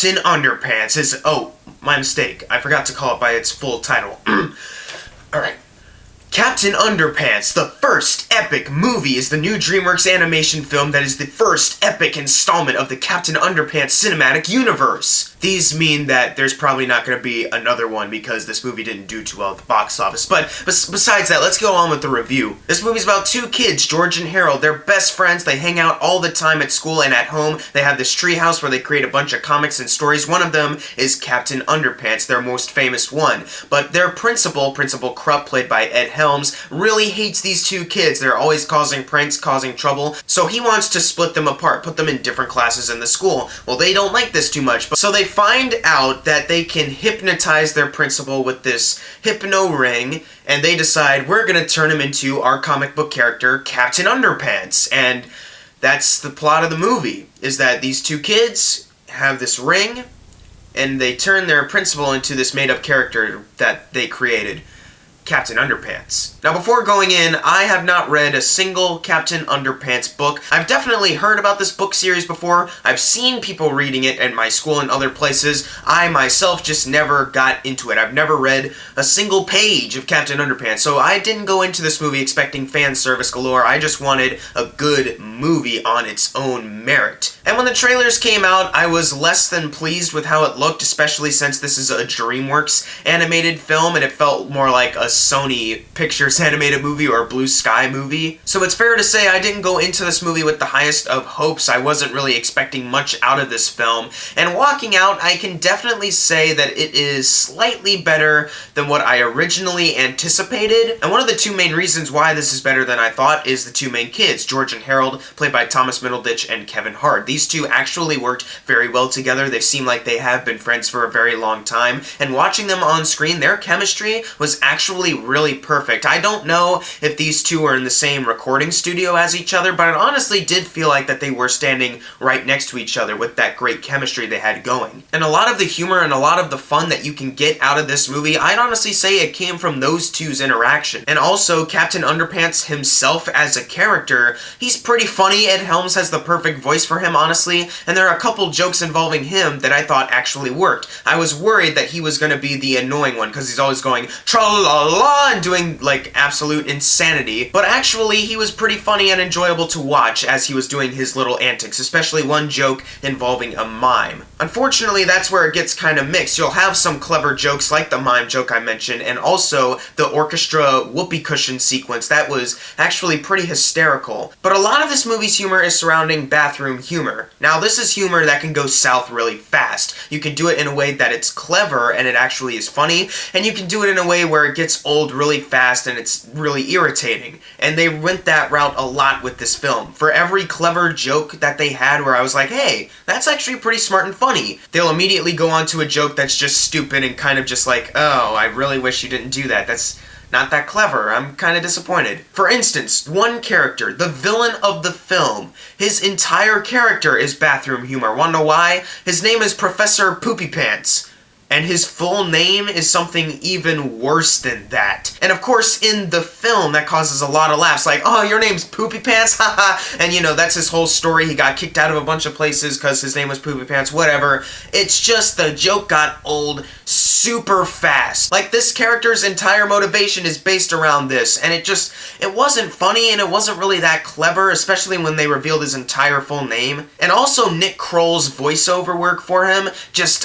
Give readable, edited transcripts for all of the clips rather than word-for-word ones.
Captain Underpants is... Oh, my mistake. I forgot to call it by its full title. Alright. Captain Underpants, the first epic movie, is the new DreamWorks animation film that is the first epic installment of the Captain Underpants cinematic universe. These mean that there's probably not going to be another one because this movie didn't do too well at the box office. But besides that, let's go on with the review. This movie's about two kids, George and Harold. They're best friends. They hang out all the time at school and at home. They have this tree house where they create a bunch of comics and stories. One of them is Captain Underpants, their most famous one. But their Principal Krupp, played by Ed Helms, really hates these two kids. They're always causing pranks, causing trouble. So he wants to split them apart, put them in different classes in the school. Well, they don't like this too much. So they find out that they can hypnotize their principal with this hypno ring, and they decide we're gonna turn him into our comic book character, Captain Underpants. And that's the plot of the movie, is that these two kids have this ring, and they turn their principal into this made-up character that they created, Captain Underpants. Now, before going in, I have not read a single Captain Underpants book. I've definitely heard about this book series before. I've seen people reading it at my school and other places. I myself just never got into it. I've never read a single page of Captain Underpants, so I didn't go into this movie expecting fan service galore. I just wanted a good movie on its own merit. And when the trailers came out, I was less than pleased with how it looked, especially since this is a DreamWorks animated film and it felt more like a Sony Pictures animated movie or a Blue Sky movie. So it's fair to say I didn't go into this movie with the highest of hopes. I wasn't really expecting much out of this film. And walking out, I can definitely say that it is slightly better than what I originally anticipated. And one of the two main reasons why this is better than I thought is the two main kids, George and Harold, played by Thomas Middleditch and Kevin Hart. These two actually worked very well together. They seem like they have been friends for a very long time. And watching them on screen, their chemistry was actually really perfect. I don't know if these two are in the same recording studio as each other, but it honestly did feel like that they were standing right next to each other with that great chemistry they had going. And a lot of the humor and a lot of the fun that you can get out of this movie, I'd honestly say it came from those two's interaction. And also, Captain Underpants himself as a character, he's pretty funny. Ed Helms has the perfect voice for him, honestly, and there are a couple jokes involving him that I thought actually worked. I was worried that he was going to be the annoying one because he's always going tra-la-la and doing like absolute insanity, but actually he was pretty funny and enjoyable to watch as he was doing his little antics, especially one joke involving a mime. Unfortunately, that's where it gets kind of mixed. You'll have some clever jokes like the mime joke I mentioned, and also the orchestra whoopee cushion sequence. That was actually pretty hysterical. But a lot of this movie's humor is surrounding bathroom humor. Now, this is humor that can go south really fast. You can do it in a way that it's clever and it actually is funny, and you can do it in a way where it gets old really fast and it's really irritating. And they went that route a lot with this film. For every clever joke that they had where I was like, hey, that's actually pretty smart and funny, they'll immediately go on to a joke that's just stupid and kind of just like, oh, I really wish you didn't do that. That's not that clever. I'm kind of disappointed. For instance, one character, the villain of the film, his entire character is bathroom humor. Wanna know why? His name is Professor Poopy Pants. And his full name is something even worse than that. And of course, in the film, that causes a lot of laughs, like, oh, your name's Poopy Pants, haha. And you know, that's his whole story. He got kicked out of a bunch of places because his name was Poopy Pants, whatever. It's just the joke got old super fast. Like, this character's entire motivation is based around this, and it wasn't funny, and it wasn't really that clever, especially when they revealed his entire full name. And also Nick Kroll's voiceover work for him,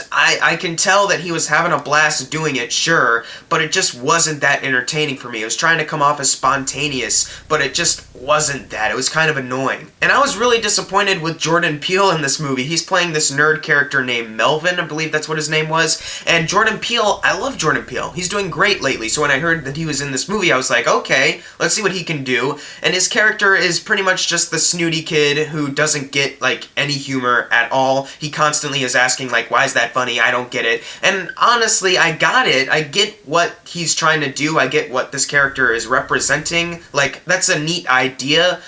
I can tell that he was having a blast doing it, sure, but it just wasn't that entertaining for me. It was trying to come off as spontaneous, but it just wasn't that. It was kind of annoying. And I was really disappointed with Jordan Peele in this movie. He's playing this nerd character named Melvin, I believe that's what his name was, and Jordan Peele, I love Jordan Peele. He's doing great lately, so when I heard that he was in this movie, I was like, okay, let's see what he can do. And his character is pretty much just the snooty kid who doesn't get, like, any humor at all. He constantly is asking, like, why is that funny? I don't get it. And honestly, I got it. I get what he's trying to do. I get what this character is representing. Like, that's a neat idea.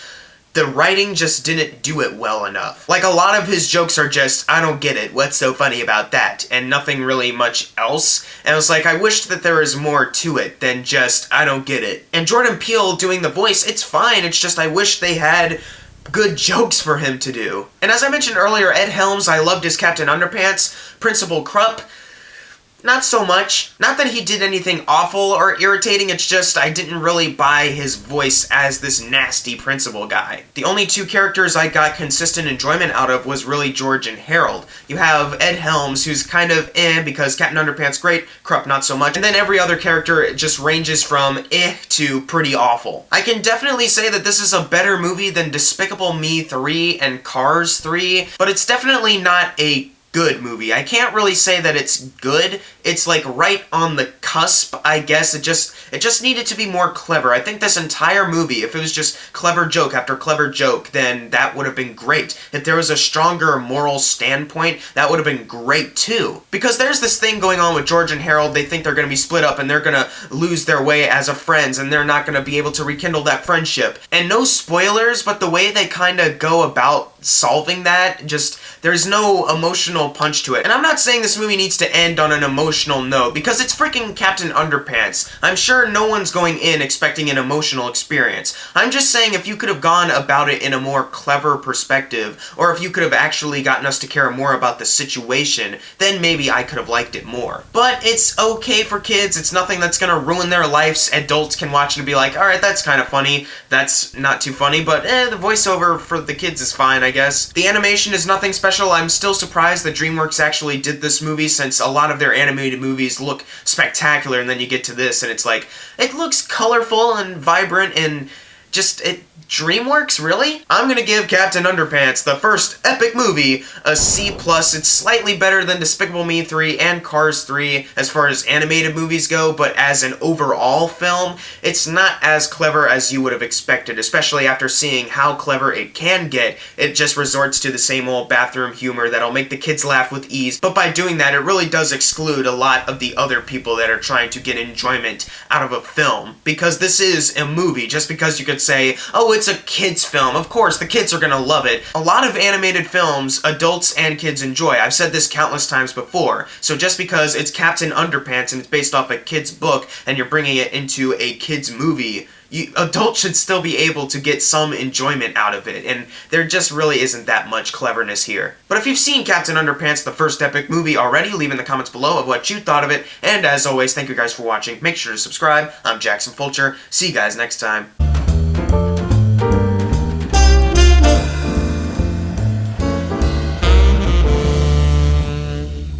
The writing just didn't do it well enough. Like, a lot of his jokes are just, I don't get it, what's so funny about that? And nothing really much else. And I was like, I wish that there was more to it than just, I don't get it. And Jordan Peele doing the voice, it's fine, it's just I wish they had good jokes for him to do. And as I mentioned earlier, Ed Helms, I loved his Captain Underpants. Principal Krupp, not so much. Not that he did anything awful or irritating, it's just I didn't really buy his voice as this nasty principal guy. The only two characters I got consistent enjoyment out of was really George and Harold. You have Ed Helms, who's kind of because Captain Underpants great, Krupp not so much, and then every other character just ranges from to pretty awful. I can definitely say that this is a better movie than Despicable Me 3 and Cars 3, but it's definitely not a good movie. I can't really say that it's good. It's like right on the cusp, I guess. It just needed to be more clever. I think this entire movie, if it was just clever joke after clever joke, then that would have been great. If there was a stronger moral standpoint, that would have been great too. Because there's this thing going on with George and Harold. They think they're going to be split up and they're going to lose their way as a friends and they're not going to be able to rekindle that friendship. And no spoilers, but the way they kind of go about solving that, just there's no emotional punch to it. And I'm not saying this movie needs to end on an emotional note, because it's freaking Captain Underpants. I'm sure no one's going in expecting an emotional experience. I'm just saying if you could have gone about it in a more clever perspective, or if you could have actually gotten us to care more about the situation, then maybe I could have liked it more. But it's okay for kids. It's nothing that's gonna ruin their lives. Adults can watch it and be like, alright, that's kind of funny. That's not too funny, but the voiceover for the kids is fine, I guess. The animation is nothing special. I'm still surprised that DreamWorks actually did this movie, since a lot of their animated movies look spectacular, and then you get to this and it's like, it looks colorful and vibrant and just, DreamWorks, really? I'm gonna give Captain Underpants, the first epic movie, a C+. It's slightly better than Despicable Me 3 and Cars 3 as far as animated movies go, but as an overall film, it's not as clever as you would have expected, especially after seeing how clever it can get. It just resorts to the same old bathroom humor that'll make the kids laugh with ease, but by doing that, it really does exclude a lot of the other people that are trying to get enjoyment out of a film. Because this is a movie, just because you could say, oh, it's a kid's film. Of course, the kids are gonna love it. A lot of animated films, adults and kids enjoy. I've said this countless times before. So just because it's Captain Underpants and it's based off a kid's book and you're bringing it into a kid's movie, adults should still be able to get some enjoyment out of it, and there just really isn't that much cleverness here. But if you've seen Captain Underpants, the first epic movie already, leave in the comments below of what you thought of it, and as always, thank you guys for watching. Make sure to subscribe. I'm Jackson Fulcher. See you guys next time.